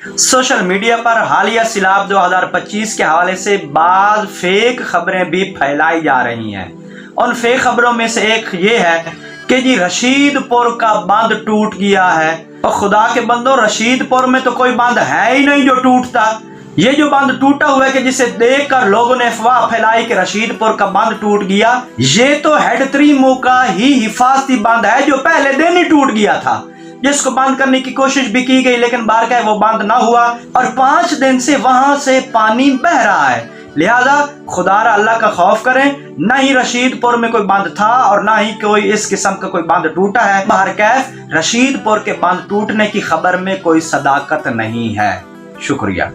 Social media पर हालिया सैलाब 2025 के हवाले से बाज़ फेक खबरें भी फैलाई जा रही हैं। उन फेक खबरों में से एक ये है कि जी रशीदपुर का बांध टूट गया है। और खुदा के बंदो, रशीदपुर में तो कोई बांध है ही नहीं जो टूटता। ये जो बांध टूटा हुआ है कि जिसे देखकर लोगों ने अफवाह फैलाई कि रशीदपुर का बांध टूट गया, ये तो हेड 3 मुंह का ही हिफाजती बांध है जो पहले दिन ही टूट गया था, जिसको बंद करने की कोशिश भी की गई लेकिन बारकाय वो बंद ना हुआ और 5 दिन से वहां से पानी बह रहा है। लिहाजा खुदारा अल्लाह का खौफ करें। ना ही रशीदपुर में कोई बांध था और ना ही कोई इस किस्म का कोई बांध टूटा है। बहरकैफ रशीदपुर के बांध टूटने की खबर में कोई सदाकत नहीं है। शुक्रिया।